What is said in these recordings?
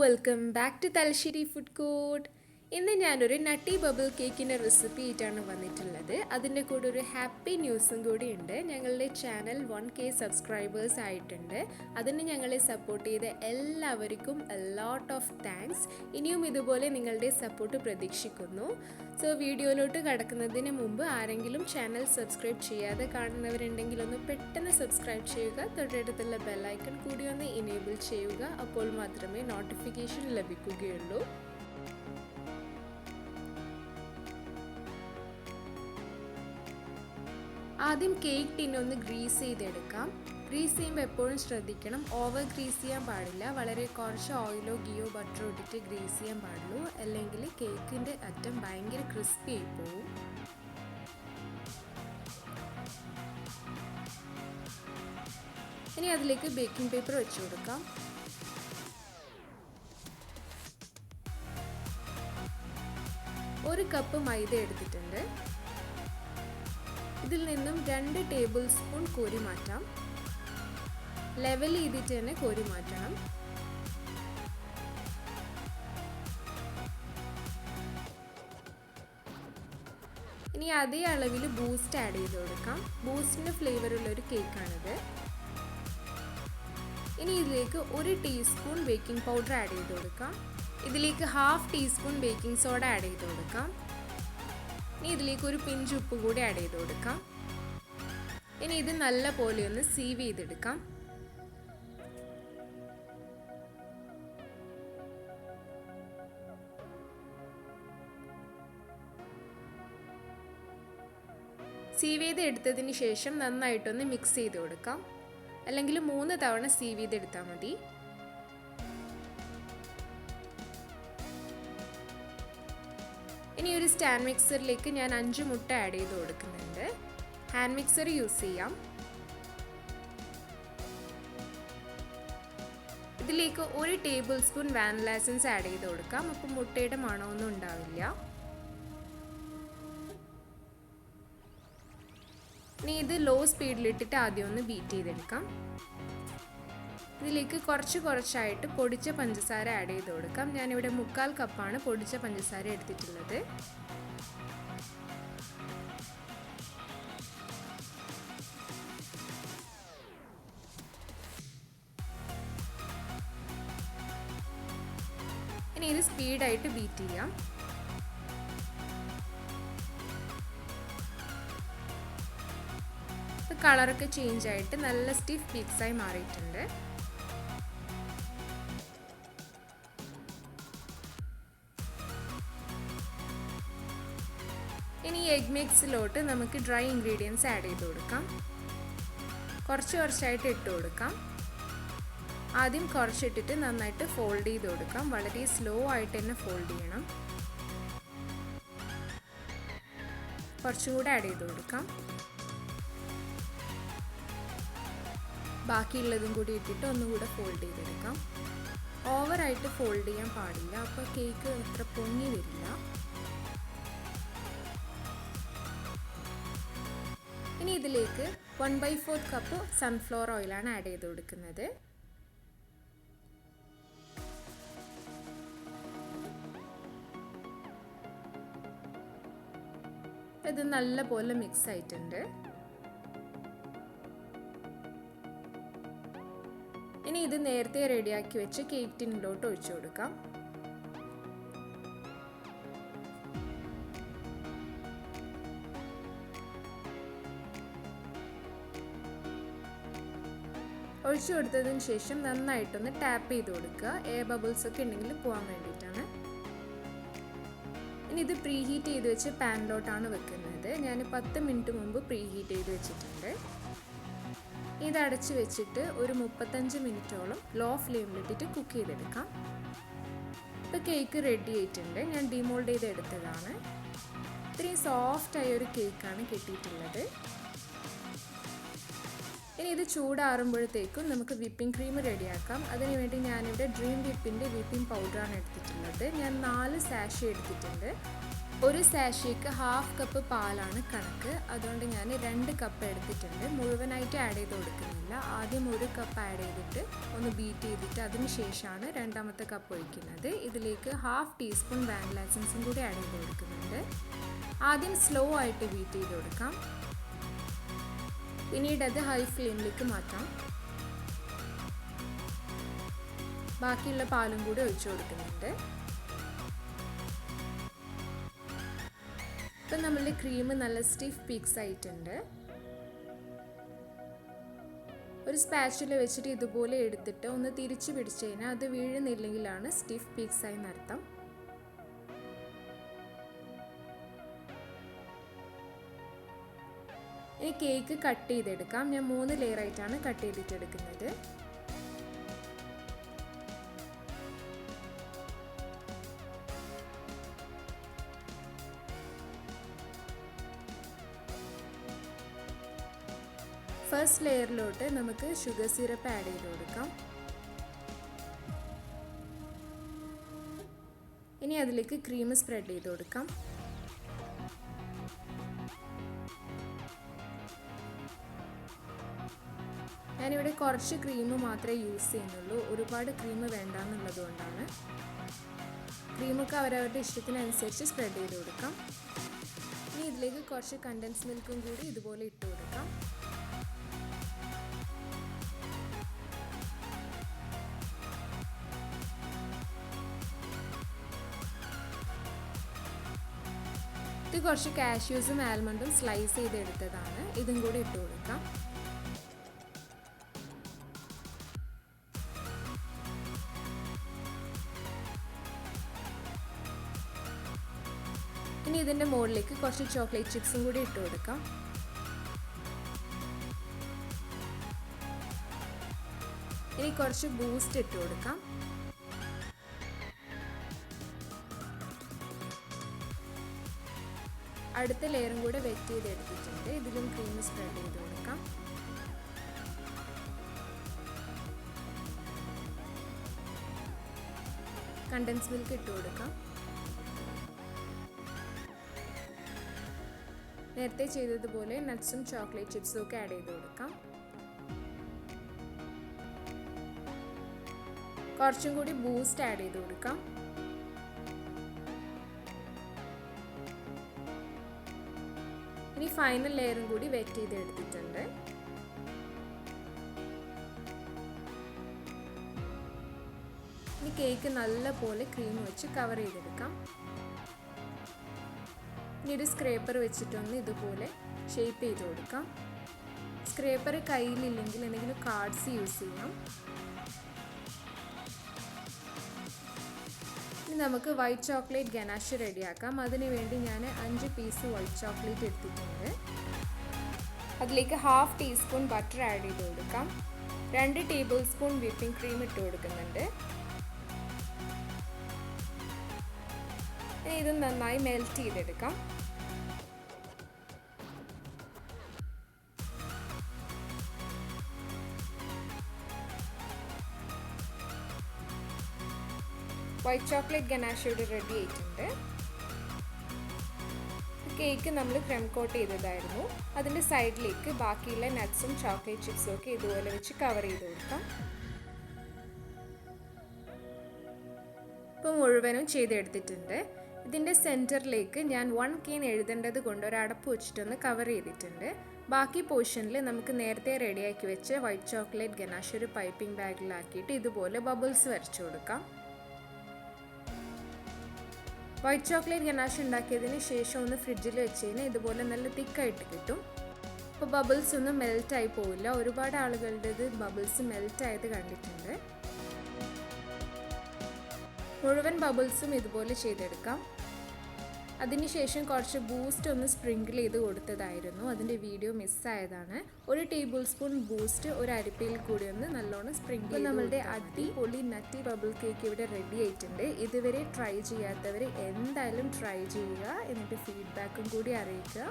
Welcome back to Thalassery food court. ഇന്ന് ഞാനൊരു nutty bubble കേക്കിൻ്റെ റെസിപ്പി ആയിട്ടാണ് വന്നിട്ടുള്ളത്. അതിൻ്റെ കൂടെ ഒരു ഹാപ്പി ന്യൂസും കൂടി ഉണ്ട്. ഞങ്ങളുടെ ചാനൽ 1K സബ്സ്ക്രൈബേഴ്സ് ആയിട്ടുണ്ട്. അതിന് ഞങ്ങളെ സപ്പോർട്ട് ചെയ്ത എല്ലാവർക്കും എ ലോട്ട് ഓഫ് താങ്ക്സ്. ഇനിയും ഇതുപോലെ നിങ്ങളുടെ സപ്പോർട്ട് പ്രതീക്ഷിക്കുന്നു. സോ വീഡിയോയിലോട്ട് കടക്കുന്നതിന് മുമ്പ് ആരെങ്കിലും ചാനൽ സബ്സ്ക്രൈബ് ചെയ്യാതെ കാണുന്നവരുണ്ടെങ്കിൽ ഒന്ന് പെട്ടെന്ന് സബ്സ്ക്രൈബ് ചെയ്യുക. തൊട്ടടുത്തുള്ള ബെല്ലൈക്കൺ കൂടി ഒന്ന് ഇനേബിൾ ചെയ്യുക. അപ്പോൾ മാത്രമേ നോട്ടിഫിക്കേഷൻ ലഭിക്കുകയുള്ളൂ. ആദ്യം കേക്ക് ടിൻ ഒന്ന് ഗ്രീസ് ചെയ്തെടുക്കാം. ഗ്രീസ് ചെയ്യുമ്പോൾ എപ്പോഴും ശ്രദ്ധിക്കണം, ഓവർ ഗ്രീസ് ചെയ്യാൻ പാടില്ല. വളരെ കുറച്ച് ഓയിലോ ഗീയോ ബട്ടറോ ഇട്ടിട്ട് ഗ്രീസ് ചെയ്യാൻ പാടുള്ളൂ, അല്ലെങ്കിൽ കേക്കിൻ്റെ അറ്റം ഭയങ്കര ക്രിസ്പി ആയി പോവും. ഇനി അതിലേക്ക് ബേക്കിംഗ് പേപ്പർ വെച്ച് കൊടുക്കാം. ഒരു കപ്പ് മൈദ എടുത്തിട്ടുണ്ട്. ഇതിൽ നിന്നും 2 ടേബിൾ സ്പൂൺ കോരി മാറ്റാം. ലെവൽ ചെയ്തിട്ട് തന്നെ കോരി മാറ്റണം. ഇനി അതേ അളവിൽ ബൂസ്റ്റ് ആഡ് ചെയ്ത് കൊടുക്കാം. ബൂസ്റ്റിന് ഫ്ലേവറുള്ള ഒരു കേക്കാണിത്. ഇനി ഇതിലേക്ക് 1 ടീസ്പൂൺ ബേക്കിംഗ് പൗഡർ ആഡ് ചെയ്ത് കൊടുക്കാം. ഇതിലേക്ക് 1/2 ടീസ്പൂൺ ബേക്കിംഗ് സോഡ ആഡ് ചെയ്ത് കൊടുക്കാം. ഇനി ഇതിലേക്ക് ഒരു പിഞ്ച് ഉപ്പ് കൂടി ആഡ് ചെയ്ത് കൊടുക്കാം. ഇനി ഇത് നല്ല പോലെ ഒന്ന് സീവ് ചെയ്തെടുക്കാം. സീവ് ചെയ്ത് എടുത്തതിന് ശേഷം നന്നായിട്ടൊന്ന് മിക്സ് ചെയ്ത് കൊടുക്കാം. അല്ലെങ്കിൽ 3 തവണ സീവ് ചെയ്തെടുത്താൽ മതി. ഇനി ഒരു സ്റ്റാൻഡ് മിക്സറിലേക്ക് ഞാൻ 5 മുട്ട ആഡ് ചെയ്ത് കൊടുക്കുന്നുണ്ട്. ഹാൻഡ് മിക്സർ യൂസ് ചെയ്യാം. ഇതിലേക്ക് 1 table spoon vanilla essence add ചെയ്ത് കൊടുക്കാം. അപ്പോൾ മുട്ടയുടെ മണമൊന്നും ഉണ്ടാവില്ല. ഇനി ഇത് ലോ സ്പീഡിലിട്ടിട്ട് ആദ്യം ഒന്ന് ബീറ്റ് ചെയ്തെടുക്കാം. ഇതിലേക്ക് കുറച്ചായിട്ട് പൊടിച്ച പഞ്ചസാര ആഡ് ചെയ്ത് കൊടുക്കാം. ഞാനിവിടെ 3/4 കപ്പാണ് പൊടിച്ച പഞ്ചസാര എടുത്തിട്ടുള്ളത്. ഇനി ഇത് സ്പീഡായിട്ട് ബീറ്റ് ചെയ്യാം. കളറൊക്കെ ചേഞ്ച് ആയിട്ട് നല്ല സ്റ്റിഫ് പീക്സായി മാറിയിട്ടുണ്ട്. ഇനി എഗ് മിക്സിലോട്ട് നമുക്ക് ഡ്രൈ ഇൻഗ്രീഡിയൻസ് ആഡ് ചെയ്ത് കൊടുക്കാം. കുറച്ചായിട്ട് ഇട്ട് കൊടുക്കാം. ആദ്യം കുറച്ചിട്ടിട്ട് നന്നായിട്ട് ഫോൾഡ് ചെയ്ത് കൊടുക്കാം. വളരെ സ്ലോ ആയിട്ട് തന്നെ ഫോൾഡ് ചെയ്യണം. കുറച്ചും കൂടെ ആഡ് ചെയ്ത് കൊടുക്കാം. ബാക്കിയുള്ളതും കൂടി ഇട്ടിട്ട് ഒന്നുകൂടെ ഫോൾഡ് ചെയ്തെടുക്കാം. ഓവറായിട്ട് ഫോൾഡ് ചെയ്യാൻ പാടില്ല, അപ്പോൾ കേക്ക് അത്ര പൊങ്ങി വരില്ല. ഇനി ഇതിലേക്ക് 1/4 കപ്പ് സൺഫ്ലവർ ഓയിലാണ് ആഡ് ചെയ്ത് കൊടുക്കുന്നത്. ഇത് നല്ല പോലെ മിക്സ് ആയിട്ടുണ്ട്. ഇനി ഇത് നേരത്തെ റെഡിയാക്കി വെച്ച് കേക്ക് ടിന്നിലോട്ട് ഒഴിച്ചു കൊടുക്കാം. ഒഴിച്ചു കൊടുത്തതിന് ശേഷം നന്നായിട്ടൊന്ന് ടാപ്പ് ചെയ്ത് കൊടുക്കുക. എയർ ബബിൾസ് ഒക്കെ ഉണ്ടെങ്കിൽ പോകാൻ വേണ്ടിയിട്ടാണ്. ഇനി ഇത് പ്രീ ഹീറ്റ് ചെയ്ത് വെച്ച് പാനിലോട്ടാണ് വെക്കുന്നത്. ഞാൻ 10 മിനിറ്റ് മുമ്പ് പ്രീ ഹീറ്റ് ചെയ്ത് വെച്ചിട്ടുണ്ട്. ഇത് അടച്ച് വെച്ചിട്ട് ഒരു 35 മിനിറ്റോളം ലോ ഫ്ലെയിമിലിട്ടിട്ട് കുക്ക് ചെയ്തെടുക്കാം. ഇപ്പോൾ കേക്ക് റെഡി ആയിട്ടുണ്ട്. ഞാൻ ഡിമോൾഡ് ചെയ്ത് എടുത്തതാണ്. ഇത്രയും സോഫ്റ്റായ ഒരു കേക്കാണ് കിട്ടിയിട്ടുള്ളത്. ഇനി ഇത് ചൂടാറുമ്പോഴത്തേക്കും നമുക്ക് വിപ്പിംഗ് ക്രീം റെഡിയാക്കാം. അതിനുവേണ്ടി ഞാനിവിടെ ഡ്രീം വിപ്പിൻ്റെ വിപ്പിംഗ് പൗഡറാണ് എടുത്തിട്ടുള്ളത്. ഞാൻ 4 സാഷെ എടുത്തിട്ടുണ്ട്. ഒരു സാഷയ്ക്ക് 1/2 കപ്പ് പാലാണ് കണക്ക്. അതുകൊണ്ട് ഞാൻ 2 കപ്പ് എടുത്തിട്ടുണ്ട്. മുഴുവനായിട്ട് ആഡ് ചെയ്ത് കൊടുക്കുന്നില്ല. ആദ്യം 1 കപ്പ് ആഡ് ചെയ്തിട്ട് ഒന്ന് ബീറ്റ് ചെയ്തിട്ട് അതിന് ശേഷമാണ് രണ്ടാമത്തെ കപ്പ് ഒഴിക്കുന്നത്. ഇതിലേക്ക് 1/2 ടീസ്പൂൺ വാനില എസൻസും കൂടി ആഡ് ചെയ്ത് കൊടുക്കുന്നുണ്ട്. ആദ്യം സ്ലോ ആയിട്ട് ബീറ്റ് ചെയ്ത് കൊടുക്കാം. പിന്നീട് അത് ഹൈ ഫ്ലെയിമിലേക്ക് മാറ്റാം. ബാക്കിയുള്ള പാലും കൂടി ഒഴിച്ചു കൊടുക്കുന്നുണ്ട്. ഇപ്പം നമ്മളുടെ ക്രീം നല്ല സ്റ്റിഫ് പീക്സ് ആയിട്ടുണ്ട്. ഒരു സ്പാച്ചുല വെച്ചിട്ട് ഇതുപോലെ എടുത്തിട്ട് ഒന്ന് തിരിച്ച് പിടിച്ചു കഴിഞ്ഞാൽ അത് വീഴുന്നില്ലെങ്കിലാണ് സ്റ്റിഫ് പീക്സ് ആയി നടത്താം. ഇനി കേക്ക് കട്ട് ചെയ്തെടുക്കാം. ഞാൻ 3 ലെയർ ആയിട്ടാണ് കട്ട് ചെയ്തിട്ടെടുക്കുന്നത്. ഫസ്റ്റ് ലെയറിലോട്ട് നമുക്ക് ഷുഗർ സിറപ്പ് ആഡ് ചെയ്ത് കൊടുക്കാം. ഇനി അതിലേക്ക് ക്രീം സ്പ്രെഡ് ചെയ്ത് കൊടുക്കാം. ഞാനിവിടെ കുറച്ച് ക്രീം മാത്രമേ യൂസ് ചെയ്യുന്നുള്ളൂ. ഒരുപാട് ക്രീം വേണ്ടാന്നുള്ളത് കൊണ്ടാണ്. ക്രീമൊക്കെ അവരവരുടെ ഇഷ്ടത്തിനനുസരിച്ച് സ്പ്രെഡ് ചെയ്ത് കൊടുക്കാം. ഇനി ഇതിലേക്ക് കുറച്ച് കണ്ടൻസ് മിൽക്കും കൂടി ഇതുപോലെ ഇട്ട് കൊടുക്കാം. ഇത് കുറച്ച് കാഷ്യൂസും ആൽമണ്ടും സ്ലൈസ് ചെയ്തെടുത്തതാണ്. ഇതും കൂടി ഇട്ട് കൊടുക്കാം. ഇനി ഇതിൻ്റെ മുകളിലേക്ക് കുറച്ച് ചോക്ലേറ്റ് ചിപ്സും കൂടി ഇട്ട് കൊടുക്കാം. ഇനി കുറച്ച് ബൂസ്റ്റ് ഇട്ട് കൊടുക്കാം. അടുത്ത ലെയറും കൂടെ വെറ്റ് ചെയ്തെടുത്തിട്ടുണ്ട്. ഇതിലും ക്രീം സ്പ്രെഡ് ചെയ്ത് കൊടുക്കാം. കണ്ടൻസ് മിൽക്ക് ഇട്ട് കൊടുക്കാം. നേരത്തെ ചെയ്തതുപോലെ നട്ട്സും ചോക്ലേറ്റ് ചിപ്സും ഒക്കെ ആഡ് ചെയ്ത് കൊടുക്കാം. കുറച്ചും കൂടി ബൂസ്റ്റ് ആഡ് ചെയ്ത് കൊടുക്കാം. ഇനി ഫൈനൽ ലെയറും കൂടി വെറ്റ് ചെയ്ത് എടുത്തിട്ടുണ്ട്. ഇനി കേക്ക് നല്ലപോലെ ക്രീം വെച്ച് കവർ ചെയ്തെടുക്കാം. ഇനി ഒരു സ്ക്രേപ്പർ വെച്ചിട്ടൊന്ന് ഇതുപോലെ ഷേപ്പ് ചെയ്ത് കൊടുക്കാം. സ്ക്രേപ്പർ കയ്യിലില്ലെങ്കിൽ എന്തെങ്കിലും കാർഡ്സ് യൂസ് ചെയ്യാം. ഇനി നമുക്ക് വൈറ്റ് ചോക്ലേറ്റ് ഗനാഷ് റെഡിയാക്കാം. അതിന് വേണ്ടി ഞാൻ 5 പീസ് വൈറ്റ് ചോക്ലേറ്റ് എടുത്തിട്ടുണ്ട്. അതിലേക്ക് 1/2 ടീസ്പൂൺ ബട്ടർ ആഡ് ചെയ്ത് കൊടുക്കാം. 2 ടേബിൾ സ്പൂൺ വിപ്പിംഗ് ക്രീം ഇട്ട് കൊടുക്കുന്നുണ്ട്. ഇനി ഇത് നന്നായി മെൽറ്റ് ചെയ്തെടുക്കാം. വൈറ്റ് ചോക്ലേറ്റ് ഗനാഷ് ഇവിടെ റെഡി ആയിട്ടുണ്ട്. കേക്ക് നമ്മൾ ക്രീം കോട്ട് ചെയ്തതായിരുന്നു. അതിൻ്റെ സൈഡിലേക്ക് ബാക്കിയുള്ള നട്ട്സും ചോക്ലേറ്റ് ചിപ്സും ഒക്കെ ഇതുപോലെ വെച്ച് കവർ ചെയ്ത് കൊടുക്കാം. ഇപ്പോൾ മുഴുവനും ചെയ്തെടുത്തിട്ടുണ്ട്. ഇതിൻ്റെ സെൻറ്ററിലേക്ക് ഞാൻ 1K എഴുതേണ്ടത് കൊണ്ട് ഒരു അടപ്പ് വെച്ചിട്ടൊന്ന് കവർ ചെയ്തിട്ടുണ്ട്. ബാക്കി പോർഷനിൽ നമുക്ക് നേരത്തെ റെഡിയാക്കി വെച്ച് വൈറ്റ് ചോക്ലേറ്റ് ഗനാഷ് ഒരു പൈപ്പിംഗ് ബാഗിലാക്കിയിട്ട് ഇതുപോലെ ബബിൾസ് വരച്ചു കൊടുക്കാം. വൈറ്റ് ചോക്ലേറ്റ് ഗനാഷ് ഉണ്ടാക്കിയതിന് ശേഷം ഒന്ന് ഫ്രിഡ്ജിൽ വെച്ച് കഴിഞ്ഞാൽ ഇതുപോലെ നല്ല തിക്കായിട്ട് കിട്ടും. അപ്പോൾ ബബിൾസ് ഒന്നും മെൽറ്റായി പോവില്ല. ഒരുപാട് ആളുകളുടേത് ബബിൾസ് മെൽറ്റായത് കണ്ടിട്ടുണ്ട്. മുഴുവൻ ബബിൾസും ഇതുപോലെ ചെയ്തെടുക്കാം. അതിനുശേഷം കുറച്ച് ബൂസ്റ്റ് ഒന്ന് സ്പ്രിങ്കിൾ ചെയ്ത് കൊടുത്തതായിരുന്നു. അതിൻ്റെ വീഡിയോ മിസ്സായതാണ്. 1 ടേബിൾ സ്പൂൺ ബൂസ്റ്റ് ഒരു അരിപ്പയിൽ കൂടി ഒന്ന് നല്ലോണം സ്പ്രിങ്കിൾ ചെയ്ത്. നമ്മളുടെ അടിപൊളി നട്ടി ബബിൾ കേക്ക് ഇവിടെ റെഡി ആയിട്ടുണ്ട്. ഇതുവരെ ട്രൈ ചെയ്യാത്തവർ എന്തായാലും ട്രൈ ചെയ്യുക. എന്നിട്ട് ഫീഡ്ബാക്കും കൂടി അറിയിക്കുക.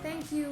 Thank you.